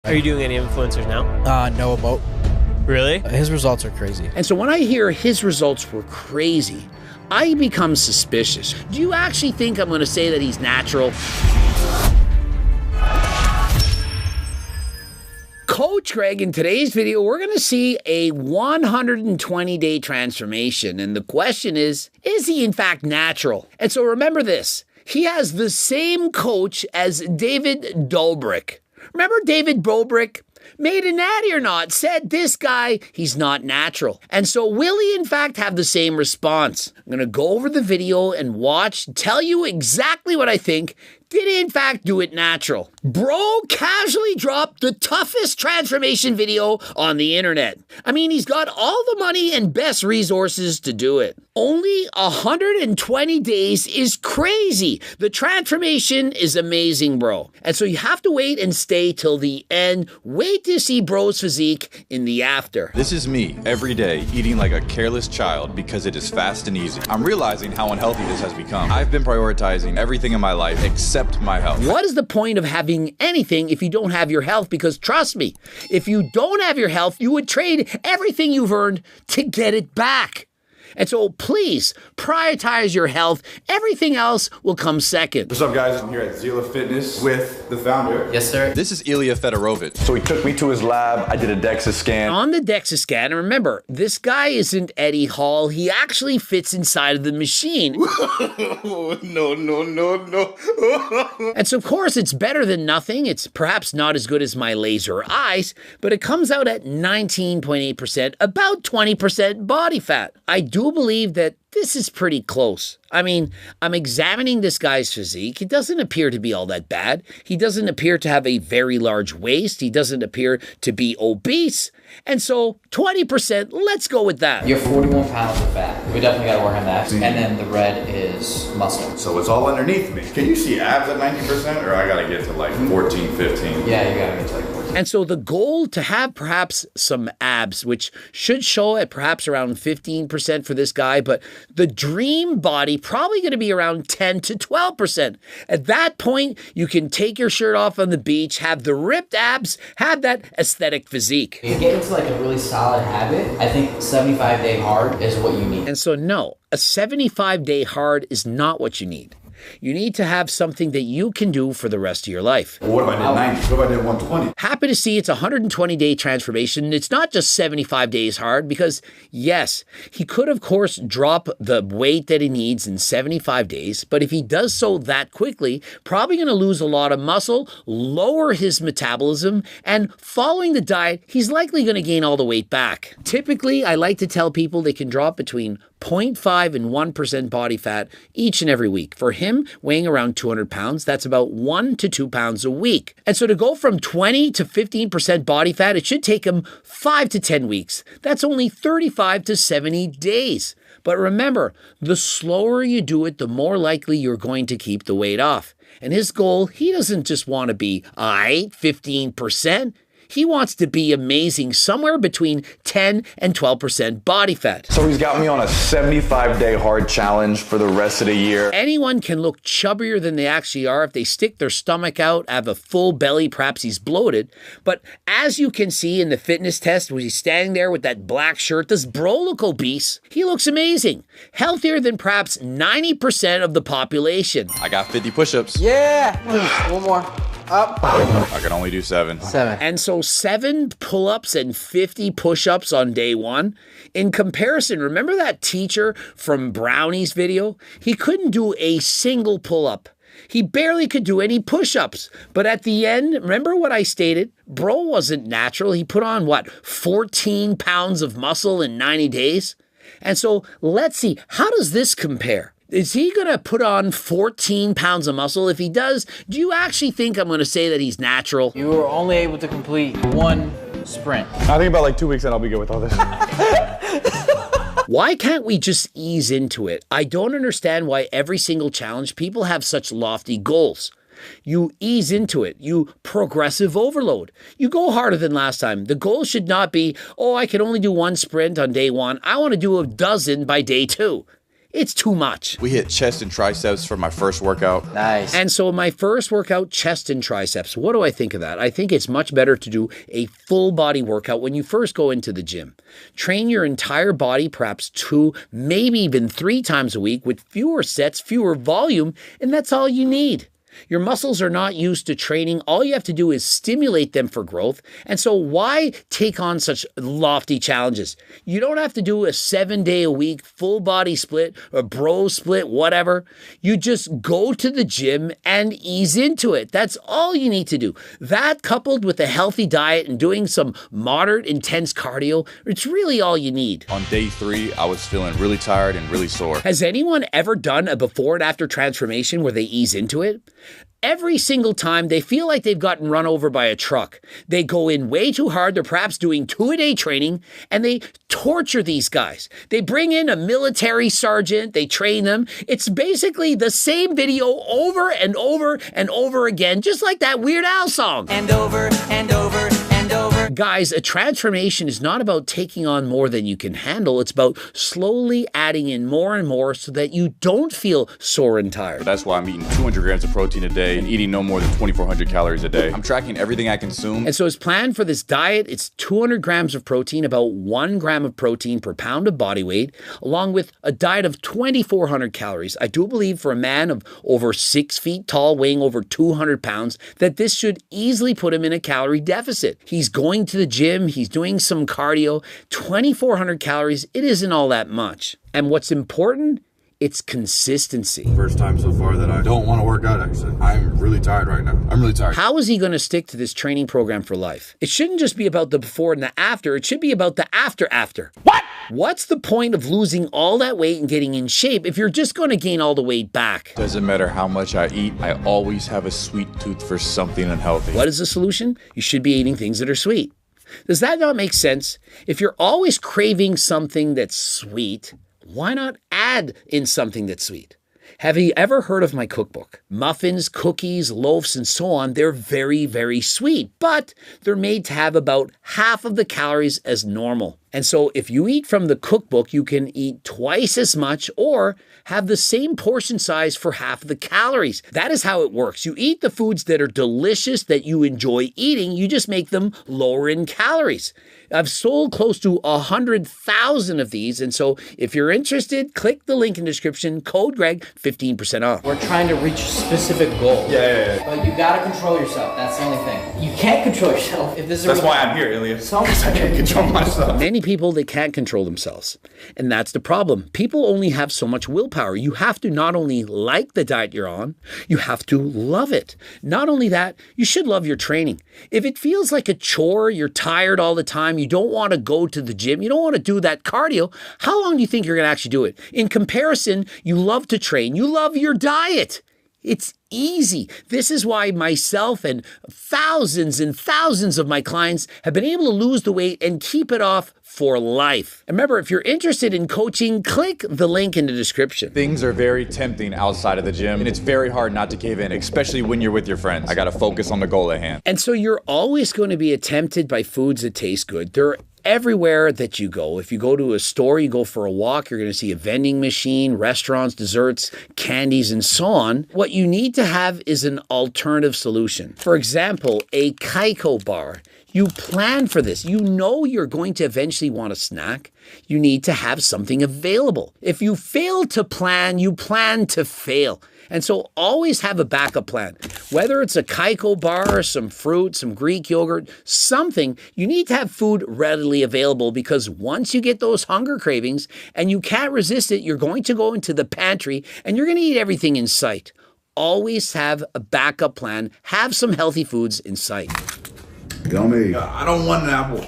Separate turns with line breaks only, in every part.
Are you doing any influencers now?
No, about.
Really?
His results are crazy.
And so when I hear his results were crazy, I become suspicious. Do you actually think I'm going to say that he's natural? Coach Greg, in today's video, we're going to see a 120-day transformation. And the question is he in fact natural? And so remember this, he has the same coach as David Dobrik. Remember David Dobrik? Made a natty or not, said this guy, he's not natural. And so will he in fact have the same response? I'm going to go over the video and watch, tell you exactly what I think. Did he in fact do it natural? Bro casually dropped the toughest transformation video on the internet. I mean, he's got all the money and best resources to do it. Only 120 days is crazy. The transformation is amazing, bro. And so you have to wait and stay till the end. Wait to see bro's physique in the after.
This is me every day eating like a careless child because it is fast and easy. I'm realizing how unhealthy this has become. I've been prioritizing everything in my life except my health.
What is the point of having anything if you don't have your health? Because trust me, if you don't have your health, you would trade everything you've earned to get it back. And so please prioritize your health. Everything else will come second.
What's up, guys? I'm here at Zila Fitness with the founder.
Yes, sir.
This is Ilya Fedorovich.
So he took me to his lab. I did a DEXA scan.
On the DEXA scan, and remember, this guy isn't Eddie Hall. He actually fits inside of the machine.
No.
And so, of course, it's better than nothing. It's perhaps not as good as my laser eyes, but it comes out at 19.8%, about 20% body fat. I do believe that this is pretty close. I mean, I'm examining this guy's physique. It doesn't appear to be all that bad. He doesn't appear to have a very large waist. He doesn't appear to be obese. And so 20%, let's go with that.
You have 41 pounds of fat. We definitely got to work on that. And then the red is muscle.
So it's all underneath me. Can you see abs at 90%? Or I gotta get to like 14, 15?
Yeah, you got to get to like 14.
And so the goal to have perhaps some abs, which should show at perhaps around 15% for this guy, but the dream body probably going to be around 10 to 12%. At that point, you can take your shirt off on the beach, have the ripped abs, have that aesthetic physique.
You get into like a really solid habit, I think 75-day hard is what you need.
And so no, a 75-day hard is not what you need. You need to have something that you can do for the rest of your life.
Well, what if I did 90? What if I did 120?
Happy to see it's a 120-day transformation. It's not just 75 days hard because, yes, he could, of course, drop the weight that he needs in 75 days. But if he does so that quickly, probably going to lose a lot of muscle, lower his metabolism, and following the diet, he's likely going to gain all the weight back. Typically, I like to tell people they can drop between 0.5 and 1% body fat each and every week. For him, weighing around 200 pounds, that's about 1 to 2 pounds a week. And so to go from 20 to 15% body fat, it should take him 5 to 10 weeks. That's only 35 to 70 days. But remember, the slower you do it, the more likely you're going to keep the weight off. And his goal, he doesn't just want to be, 15%. He wants to be amazing, somewhere between 10 and 12% body fat.
So he's got me on a 75-day hard challenge for the rest of the year.
Anyone can look chubbier than they actually are if they stick their stomach out, have a full belly, perhaps he's bloated. But as you can see in the fitness test, when he's standing there with that black shirt, does bro look obese? He looks amazing. Healthier than perhaps 90% of the population.
I got 50 push-ups.
Yeah! One more. Up.
I can only do 7.
7.
And so 7 pull-ups and 50 push-ups on day 1. In comparison, remember that teacher from Brownie's video? He couldn't do a single pull-up. He barely could do any push-ups. But at the end, remember what I stated? Bro wasn't natural. He put on, 14 pounds of muscle in 90 days? And so let's see, how does this compare? Is he going to put on 14 pounds of muscle? If he does, do you actually think I'm going to say that he's natural?
You were only able to complete 1 sprint.
I think about like 2 weeks and I'll be good with all this.
Why can't we just ease into it? I don't understand why every single challenge people have such lofty goals. You ease into it. You progressive overload. You go harder than last time. The goal should not be, I can only do 1 sprint on day 1. I want to do a dozen by day 2. it's too much.
We hit chest and triceps for my first workout.
Nice.
And so my first workout, chest and triceps. What do I think of that? I think it's much better to do a full body workout when you first go into the gym. Train your entire body, perhaps 2, maybe even 3 times a week with fewer sets, fewer volume, and that's all you need. Your muscles are not used to training. All you have to do is stimulate them for growth. And so why take on such lofty challenges? You don't have to do a 7-day-a-week full body split or bro split, whatever. You just go to the gym and ease into it. That's all you need to do. That coupled with a healthy diet and doing some moderate, intense cardio, it's really all you need.
On day 3, I was feeling really tired and really sore.
Has anyone ever done a before and after transformation where they ease into it? Every single time they feel like they've gotten run over by a truck. They go in way too hard. They're perhaps doing 2-a-day training and they torture these guys. They bring in a military sergeant. They train them. It's basically the same video over and over and over again, just like that Weird Al song.
And over and over and over.
Guys, a transformation is not about taking on more than you can handle. It's about slowly adding in more and more so that you don't feel sore and tired.
That's why I'm eating 200 grams of protein a day and eating no more than 2,400 calories a day. I'm tracking everything I consume.
And so his plan for this diet, it's 200 grams of protein, about 1 gram of protein per pound of body weight, along with a diet of 2,400 calories. I do believe for a man of over 6 feet tall, weighing over 200 pounds, that this should easily put him in a calorie deficit. He's going to the gym, he's doing some cardio, 2,400 calories, it isn't all that much. And what's important? It's consistency.
First time so far that I don't want to work out, actually. I'm really tired right now. I'm really tired.
How is he going to stick to this training program for life? It shouldn't just be about the before and the after. It should be about the after. What? What's the point of losing all that weight and getting in shape if you're just going to gain all the weight back?
Doesn't matter how much I eat, I always have a sweet tooth for something unhealthy.
What is the solution? You should be eating things that are sweet. Does that not make sense? If you're always craving something that's sweet, why not add in something that's sweet? Have you ever heard of my cookbook? Muffins, cookies, loaves, and so on, they're very, very sweet, but they're made to have about half of the calories as normal. And so if you eat from the cookbook, you can eat twice as much or have the same portion size for half the calories. That is how it works. You eat the foods that are delicious, that you enjoy eating, you just make them lower in calories. I've sold close to 100,000 of these, and so if you're interested, click the link in the description, code Greg, 15% off.
We're trying to reach specific goals.
Yeah.
But you gotta control yourself. That's the only thing. You can't control yourself if this is.
That's why I'm here, Ilias. Because I can't control myself.
Many people, they can't control themselves. And that's the problem. People only have so much willpower. You have to not only like the diet you're on, you have to love it. Not only that, you should love your training. If it feels like a chore, you're tired all the time, you don't want to go to the gym, you don't want to do that cardio, how long do you think you're going to actually do it? In comparison, you love to train, you love your diet. It's easy. This is why myself and thousands of my clients have been able to lose the weight and keep it off for life. And remember, if you're interested in coaching, click the link in the description.
Things are very tempting outside of the gym, and it's very hard not to cave in, especially when you're with your friends. I gotta focus on the goal at hand.
And so you're always going to be tempted by foods that taste good. They're everywhere that you go. If you go to a store, you go for a walk, you're going to see a vending machine, restaurants, desserts, candies, and so on. What you need to have is an alternative solution. For example, a Kaiko bar. You plan for this. You know you're going to eventually want a snack. You need to have something available. If you fail to plan, you plan to fail. And so always have a backup plan. Whether it's a Kaiko bar, some fruit, some Greek yogurt, something, you need to have food readily available because once you get those hunger cravings and you can't resist it, you're going to go into the pantry and you're going to eat everything in sight. Always have a backup plan. Have some healthy foods in sight.
Yummy. I don't want an apple.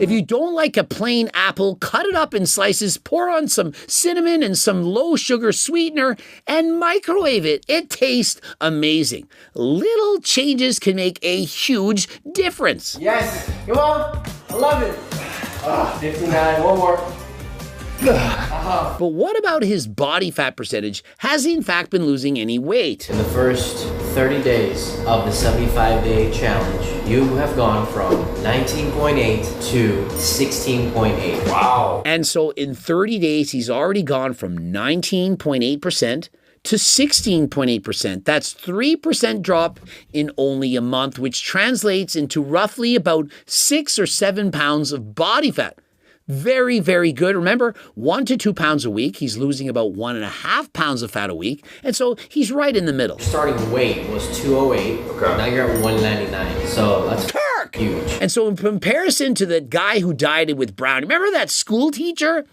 If you don't like a plain apple, cut it up in slices, pour on some cinnamon and some low sugar sweetener, and microwave it. It tastes amazing. Little changes can make a huge difference.
Yes. Come on. I love it. 59. One more.
But what about his body fat percentage? Has he in fact been losing any weight?
In the first 30 days of the 75-day challenge, you have gone from 19.8 to 16.8.
Wow.
And so in 30 days, he's already gone from 19.8% to 16.8%. That's 3% drop in only a month, which translates into roughly about 6 or 7 pounds of body fat. Very, very good. Remember, 1 to 2 pounds a week. He's losing about 1.5 pounds of fat a week. And so he's right in the middle.
Starting weight was 208.
Okay.
Now you're at 199. So that's huge.
And so in comparison to the guy who dieted with Brownie, remember that school teacher?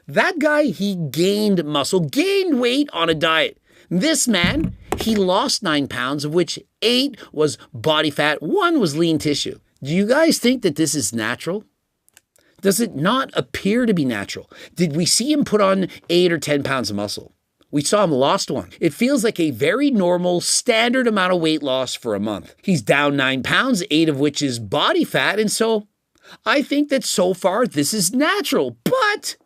That guy, he gained muscle, gained weight on a diet. This man, he lost 9 pounds, of which 8 was body fat, 1 was lean tissue. Do you guys think that this is natural? Does it not appear to be natural? Did we see him put on 8 or 10 pounds of muscle? We saw him lost 1. It feels like a very normal, standard amount of weight loss for a month. He's down 9 pounds, 8 of which is body fat, and so I think that so far this is natural. But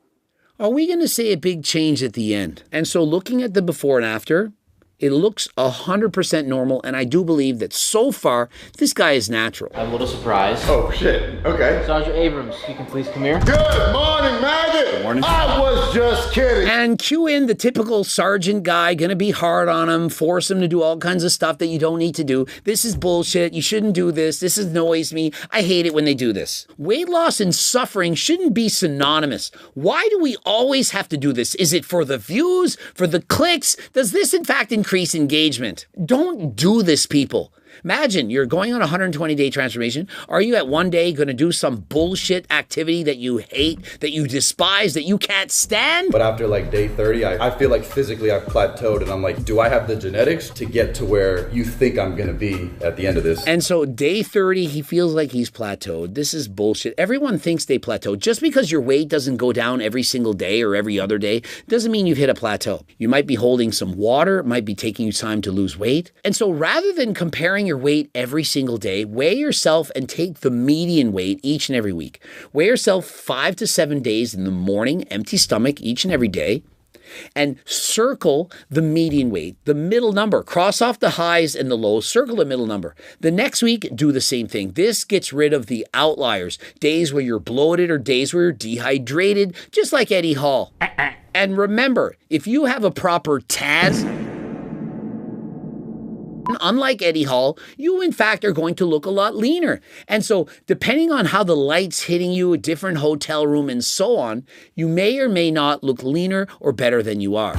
are we going to see a big change at the end? And so looking at the before and after, it looks 100% normal, and I do believe that so far, this guy is natural.
I'm a little surprised.
Oh, shit. Okay.
Sergeant Abrams, you can please come here.
Good morning, Maggot. Good morning. I was just kidding.
And cue in the typical sergeant guy, gonna be hard on him, force him to do all kinds of stuff that you don't need to do. This is bullshit. You shouldn't do this. This annoys me. I hate it when they do this. Weight loss and suffering shouldn't be synonymous. Why do we always have to do this? Is it for the views, for the clicks? Does this in fact increase engagement? Don't do this, people. Imagine you're going on a 120-day transformation. Are you at one day going to do some bullshit activity that you hate, that you despise, that you can't stand?
But after like day 30, I feel like physically I've plateaued, and I'm like, do I have the genetics to get to where you think I'm going to be at the end of this?
And so day 30, he feels like he's plateaued. This is bullshit. Everyone thinks they plateau. Just because your weight doesn't go down every single day or every other day doesn't mean you've hit a plateau. You might be holding some water. It might be taking you time to lose weight. And so rather than comparing your weight every single day, weigh yourself and take the median weight each and every week. Weigh yourself 5 to 7 days in the morning, empty stomach each and every day, and circle the median weight, the middle number. Cross off the highs and the lows, circle the middle number. The next week, do the same thing. This gets rid of the outliers, days where you're bloated or days where you're dehydrated, just like Eddie Hall. And remember, if you have a proper TAS, unlike Eddie Hall, you in fact are going to look a lot leaner. And so depending on how the light's hitting you, a different hotel room and so on, you may or may not look leaner or better than you are.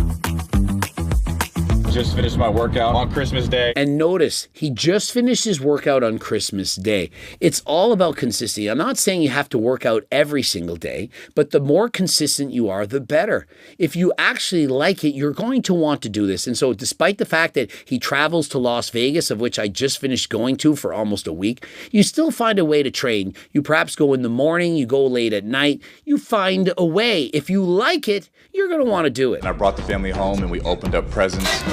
Just finished my workout on Christmas Day.
And notice, he just finished his workout on Christmas Day. It's all about consistency. I'm not saying you have to work out every single day, but the more consistent you are, the better. If you actually like it, you're going to want to do this. And so despite the fact that he travels to Las Vegas, of which I just finished going to for almost a week, you still find a way to train. You perhaps go in the morning, you go late at night, you find a way. If you like it, you're going to want to do it.
And I brought the family home and we opened up presents.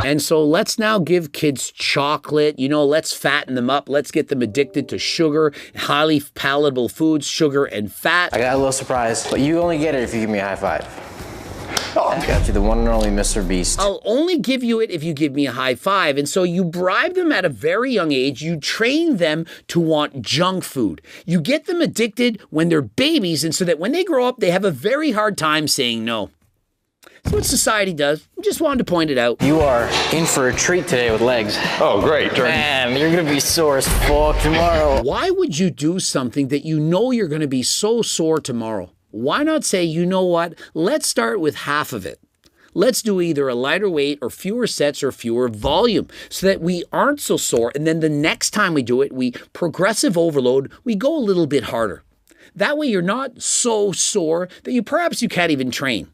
And so let's now give kids chocolate, let's fatten them up. Let's get them addicted to sugar, highly palatable foods, sugar and fat.
I got a little surprise, but you only get it if you give me a high five. I got you, the one and only Mr. Beast.
I'll only give you it if you give me a high five. And so you bribe them at a very young age. You train them to want junk food. You get them addicted when they're babies, and so that when they grow up, they have a very hard time saying no. That's what society does. Just wanted to point it out.
You are in for a treat today with legs.
Oh, great.
Man, you're gonna be sore as fuck tomorrow.
Why would you do something that you know you're gonna be so sore tomorrow? Why not say, you know what, let's start with half of it. Let's do either a lighter weight or fewer sets or fewer volume so that we aren't so sore. And then the next time we do it, we progressive overload, we go a little bit harder. That way you're not so sore that perhaps you can't even train.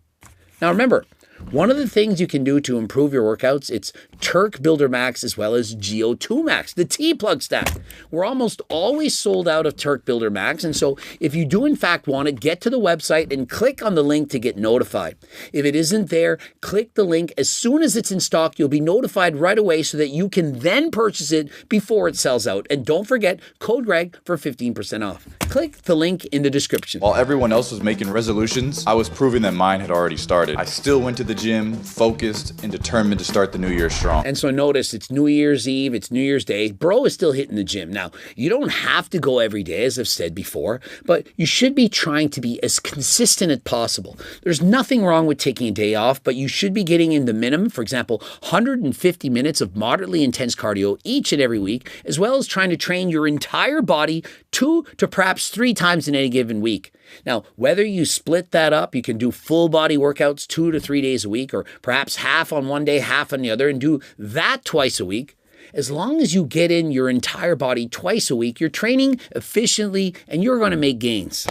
Now remember, One of the things you can do to improve your workouts, it's Turk Builder Max as well as GO2 Max, the T-Plug stack. We're almost always sold out of Turk Builder Max, and so if you do in fact want it, get to the website and click on the link to get notified. If it isn't there, click the link. As soon as it's in stock, you'll be notified right away so that you can then purchase it before it sells out. And don't forget, code Greg for 15% off. Click the link in the description.
While everyone else was making resolutions, I was proving that mine had already started. I still went to the gym, focused, and determined to start the new year strong.
And so notice it's New Year's Eve, it's New Year's Day. Bro is still hitting the gym. Now, you don't have to go every day, as I've said before, but you should be trying to be as consistent as possible. There's nothing wrong with taking a day off, but you should be getting in the minimum, for example, 150 minutes of moderately intense cardio each and every week, as well as trying to train your entire body 2 to perhaps 3 times in any given week. Now, whether you split that up, you can do full body workouts 2 to 3 days a week, or perhaps half on one day, half on the other, and do that twice a week. As long as you get in your entire body twice a week, you're training efficiently and you're going to make gains.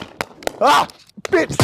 Ah, bitch.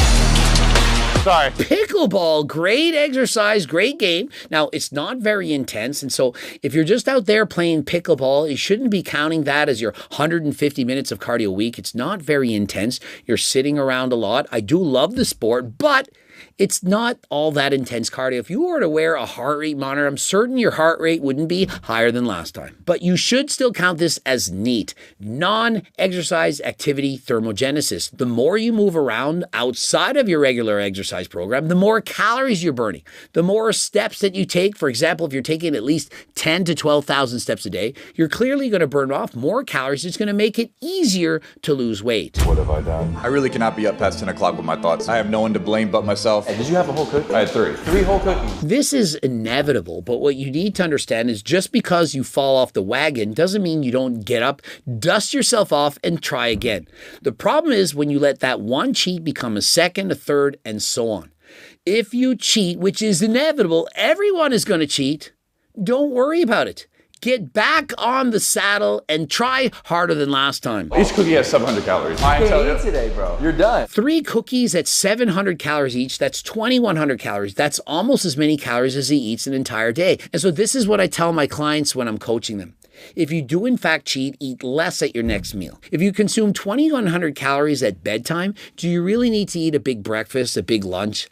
Sorry.
Pickleball, great exercise, great game. Now, it's not very intense, and so if you're just out there playing pickleball, you shouldn't be counting that as your 150 minutes of cardio a week. It's not very intense. You're sitting around a lot. I do love the sport, but it's not all that intense cardio. If you were to wear a heart rate monitor, I'm certain your heart rate wouldn't be higher than last time. But you should still count this as NEAT, non-exercise activity thermogenesis. The more you move around outside of your regular exercise program, the more calories you're burning. The more steps that you take, for example, if you're taking at least 10 to 12,000 steps a day, you're clearly going to burn off more calories. It's going to make it easier to lose weight.
What have I done?
I really cannot be up past 10 o'clock with my thoughts. I have no one to blame but myself.
Hey, did you have a whole cookie?
I had 3.
3 whole cookies.
This is inevitable, but what you need to understand is just because you fall off the wagon doesn't mean you don't get up, dust yourself off, and try again. The problem is when you let that one cheat become a second, a third, and so on. If you cheat, which is inevitable, everyone is going to cheat, don't worry about it. Get back on the saddle and try harder than last time.
Each cookie has 700 calories. I tell you.
Today, bro. You're done.
3 cookies at 700 calories each, that's 2,100 calories. That's almost as many calories as he eats an entire day. And so this is what I tell my clients when I'm coaching them. If you do in fact cheat, eat less at your next meal. If you consume 2,100 calories at bedtime, do you really need to eat a big breakfast, a big lunch?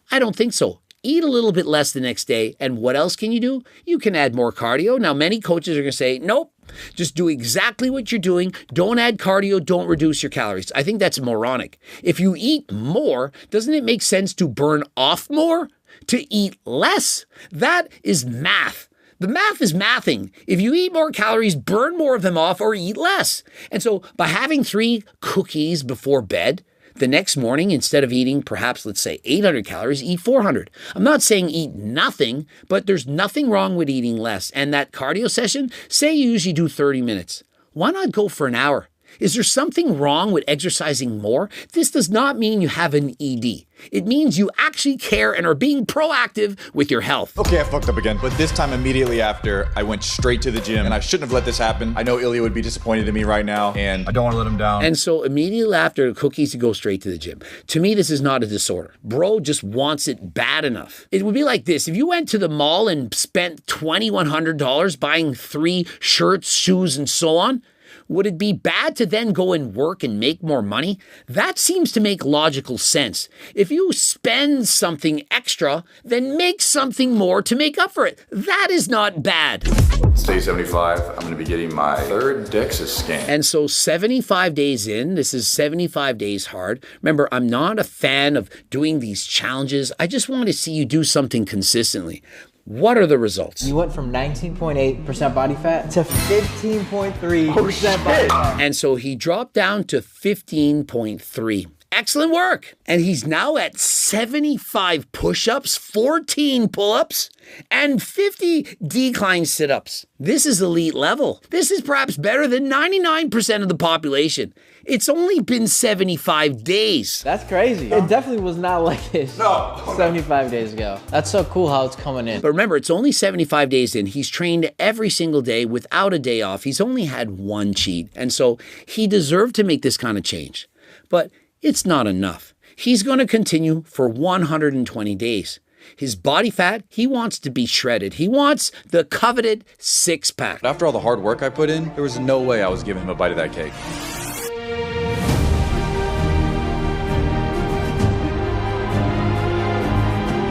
I don't think so. Eat a little bit less the next day, and what else can you do? You can add more cardio. Now, many coaches are going to say, nope, just do exactly what you're doing. Don't add cardio, don't reduce your calories. I think that's moronic. If you eat more, doesn't it make sense to burn off more? To eat less? That is math. The math is mathing. If you eat more calories, burn more of them off or eat less. And so by having 3 cookies before bed, the next morning, instead of eating perhaps, let's say, 800 calories, eat 400. I'm not saying eat nothing, but there's nothing wrong with eating less. And that cardio session, say you usually do 30 minutes. Why not go for an hour? Is there something wrong with exercising more? This does not mean you have an ED. It means you actually care and are being proactive with your health.
Okay, I fucked up again. But this time immediately after, I went straight to the gym, and I shouldn't have let this happen. I know Ilya would be disappointed in me right now, and I don't want to let him down.
And so immediately after the cookies, you go straight to the gym. To me, this is not a disorder. Bro just wants it bad enough. It would be like this. If you went to the mall and spent $2,100 buying 3 shirts, shoes, and so on, would it be bad to then go and work and make more money? That seems to make logical sense. If you spend something extra, then make something more to make up for it. That is not bad.
It's day 75. I'm going to be getting my 3rd DEXA scan.
And so 75 days in, this is 75 days hard. Remember, I'm not a fan of doing these challenges. I just want to see you do something consistently. What are the results?
You went from 19.8% body fat to 15.3% body fat.
And so he dropped down to 15.3. Excellent work. And he's now at 75 push-ups, 14 pull-ups, and 50 decline sit-ups. This is elite level. This is perhaps better than 99% of the population. It's only been 75 days.
That's crazy. It definitely was not like this 75 days ago. That's so cool how it's coming in.
But remember, it's only 75 days in. He's trained every single day without a day off. He's only had 1 cheat. And so he deserved to make this kind of change. But it's not enough. He's going to continue for 120 days. His body fat, he wants to be shredded. He wants the coveted six-pack.
After all the hard work I put in, there was no way I was giving him a bite of that cake.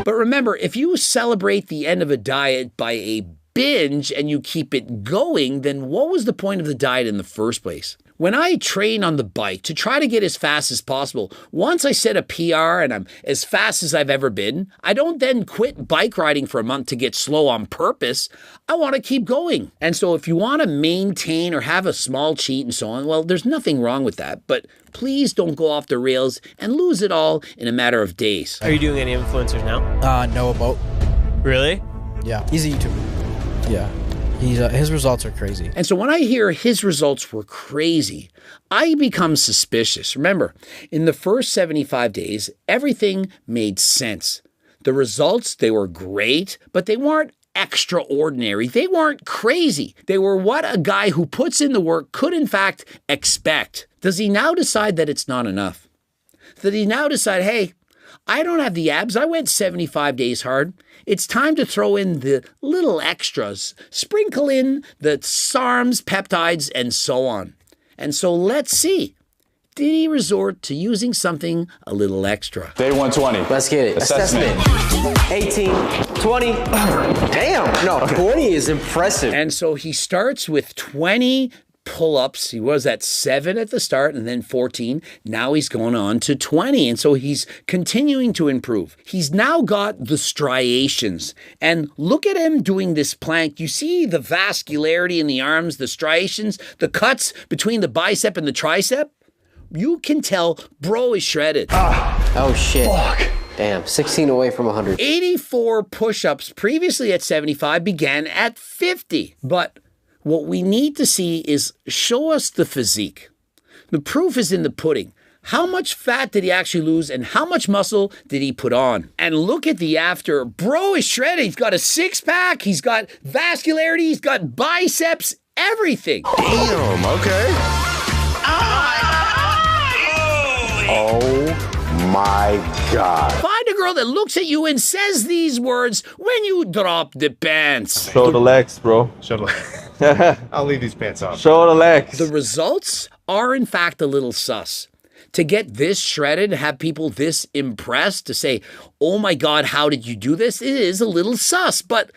But remember, if you celebrate the end of a diet by a binge and you keep it going, then what was the point of the diet in the first place? When I train on the bike to try to get as fast as possible, once I set a PR and I'm as fast as I've ever been, I don't then quit bike riding for a month to get slow on purpose. I want to keep going. And so if you want to maintain or have a small cheat and so on, well, there's nothing wrong with that. But please don't go off the rails and lose it all in a matter of days.
Are you doing any influencers now?
No, about.
Really?
Yeah, he's a YouTuber. Yeah. His results are crazy.
And so when I hear his results were crazy, I become suspicious. Remember, in the first 75 days, everything made sense. The results, they were great, but they weren't extraordinary. They weren't crazy. They were what a guy who puts in the work could in fact expect. Does he now decide that it's not enough? Does he now decide, hey, I don't have the abs. I went 75 days hard. It's time to throw in the little extras. Sprinkle in the SARMs, peptides, and so on. And so let's see. Did he resort to using something a little extra?
Day 120.
Let's get it. Assessment. 18, 20. Damn. No, 20 is impressive.
And so he starts with 20 pull-ups. He was at 7 at the start and then 14. Now he's going on to 20. And so he's continuing to improve. He's now got the striations. And look at him doing this plank. You see the vascularity in the arms, the striations, the cuts between the bicep and the tricep? You can tell bro is shredded.
Oh, shit.
Fuck.
Damn, 16 away from 100.
84 push-ups previously at 75 began at 50. But what we need to see is show us the physique. The proof is in the pudding. How much fat did he actually lose and how much muscle did he put on? And look at the after. Bro is shredded. He's got a six-pack. He's got vascularity. He's got biceps, everything.
Damn, okay. Oh my God.
Find a girl that looks at you and says these words when you drop the pants.
Show the legs, bro.
Show the legs. I'll leave these pants off.
Show the legs.
The results are in fact a little sus. To get this shredded, have people this impressed, to say, oh my God, how did you do this? It is a little sus, but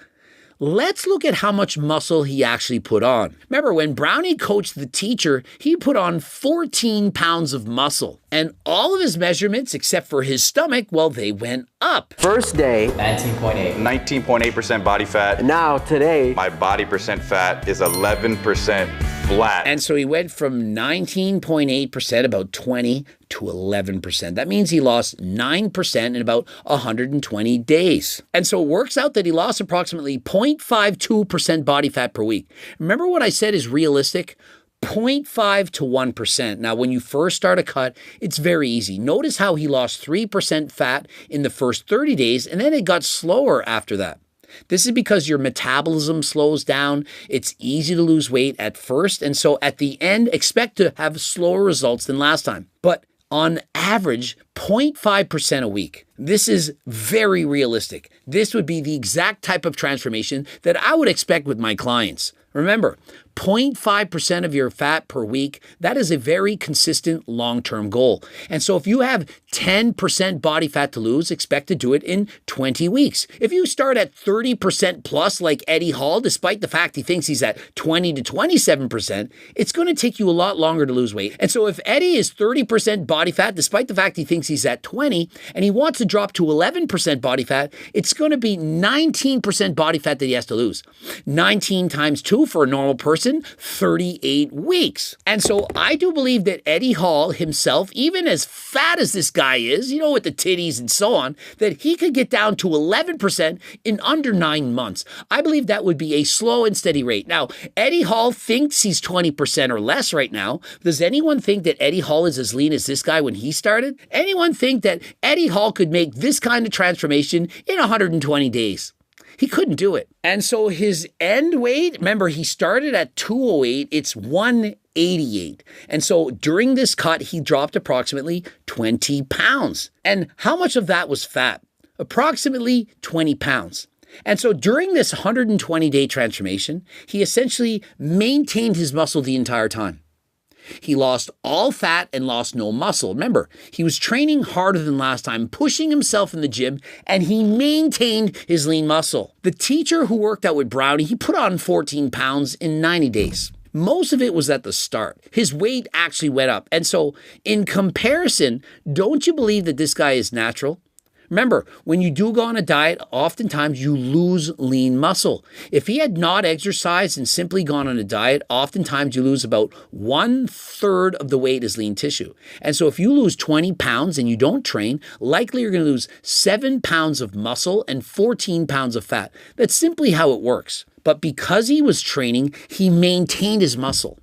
let's look at how much muscle he actually put on. Remember, when Brownie coached the teacher, he put on 14 pounds of muscle. And all of his measurements, except for his stomach, well, they went up.
First day,
19.8.
19.8% body fat.
And now today,
My body percent fat is 11% flat.
And so he went from 19.8%, about 20, to 11%. That means he lost 9% in about 120 days. And so it works out that he lost approximately 0.52% body fat per week. Remember what I said is realistic? 0.5 to 1%. Now, when you first start a cut, it's very easy. Notice how he lost 3% fat in the first 30 days, and then it got slower after that. This is because your metabolism slows down. It's easy to lose weight at first, and so at the end, expect to have slower results than last time. But on average, 0.5% a week. This is very realistic. This would be the exact type of transformation that I would expect with my clients. Remember, 0.5% of your fat per week, that is a very consistent long-term goal. And so if you have 10% body fat to lose, expect to do it in 20 weeks. If you start at 30% plus like Eddie Hall, despite the fact he thinks he's at 20 to 27%, it's going to take you a lot longer to lose weight. And so if Eddie is 30% body fat, despite the fact he thinks he's at 20, and he wants to drop to 11% body fat, it's going to be 19% body fat that he has to lose. 19 times 2 for a normal person, 38 weeks. And so I do believe that Eddie Hall himself, even as fat as this guy is, you know, with the titties and so on, that he could get down to 11% in under 9 months. I believe that would be a slow and steady rate. Now, Eddie Hall thinks he's 20% or less right now. Does anyone think that Eddie Hall is as lean as this guy when he started? Anyone think that Eddie Hall could make this kind of transformation in 120 days? He couldn't do it. And so his end weight, remember, he started at 208, it's 188. And so during this cut, he dropped approximately 20 pounds. And how much of that was fat? approximately 20 pounds. And so during this 120-day transformation, he essentially maintained his muscle the entire time. He lost all fat and lost no muscle. Remember, he was training harder than last time, pushing himself in the gym, and he maintained his lean muscle. The teacher who worked out with Brownie, he put on 14 pounds in 90 days. Most of it was at the start. His weight actually went up. And so in comparison, don't you believe that this guy is natural? Remember, when you do go on a diet, oftentimes you lose lean muscle. If he had not exercised and simply gone on a diet, oftentimes you lose about 1/3 of the weight as lean tissue. And so if you lose 20 pounds and you don't train, likely you're going to lose 7 pounds of muscle and 14 pounds of fat. That's simply how it works. But because he was training, he maintained his muscle.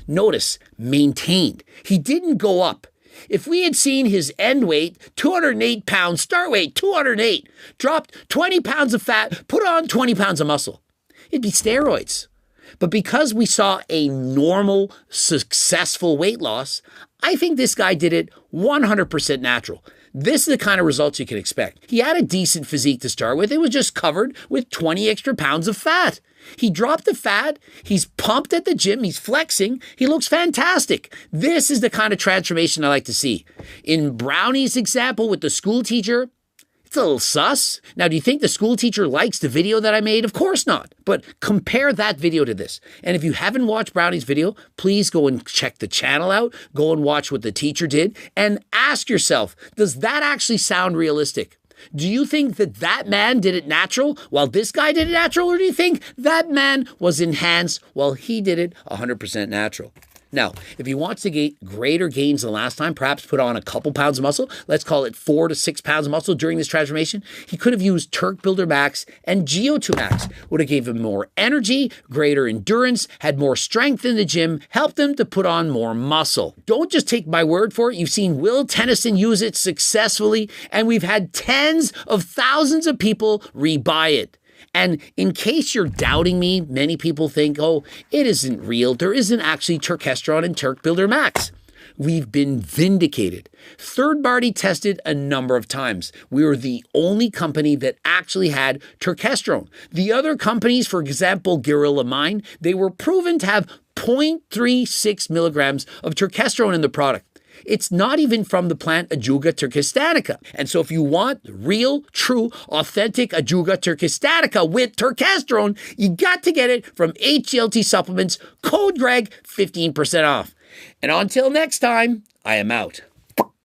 Notice, maintained. He didn't go up. If we had seen his end weight, 208 pounds, start weight, 208, dropped 20 pounds of fat, put on 20 pounds of muscle, it'd be steroids. But because we saw a normal, successful weight loss, I think this guy did it 100% natural. This is the kind of results you can expect. He had a decent physique to start with. It was just covered with 20 extra pounds of fat. He dropped the fat. He's pumped at the gym. He's flexing. He looks fantastic. This is the kind of transformation I like to see. In Brownie's example with the school teacher, it's a little sus. Now, do you think the school teacher likes the video that I made? Of course not. But compare that video to this. And if you haven't watched Brownie's video, please go and check the channel out. Go and watch what the teacher did and ask yourself, does that actually sound realistic? Do you think that that man did it natural while this guy did it natural? Or do you think that man was enhanced while he did it 100% natural? Now, if he wants to get greater gains than last time, perhaps put on a couple pounds of muscle, let's call it 4 to 6 pounds of muscle during this transformation, he could have used Turk Builder Max and Geo2 Max. Would have gave him more energy, greater endurance, had more strength in the gym, helped him to put on more muscle. Don't just take my word for it. You've seen Will Tennyson use it successfully, and we've had tens of thousands of people rebuy it. And in case you're doubting me, many people think, oh, it isn't real. There isn't actually Turkesterone and Turk Builder Max. We've been vindicated. Third party tested a number of times. We were the only company that actually had Turkesterone. The other companies, for example, Gorilla Mind, they were proven to have 0.36 milligrams of Turkesterone in the product. It's not even from the plant Ajuga turkestanica. And so if you want real, true, authentic Ajuga turkestanica with Turkesterone, you got to get it from HGLT Supplements. Code Greg, 15% off. And until next time, I am out.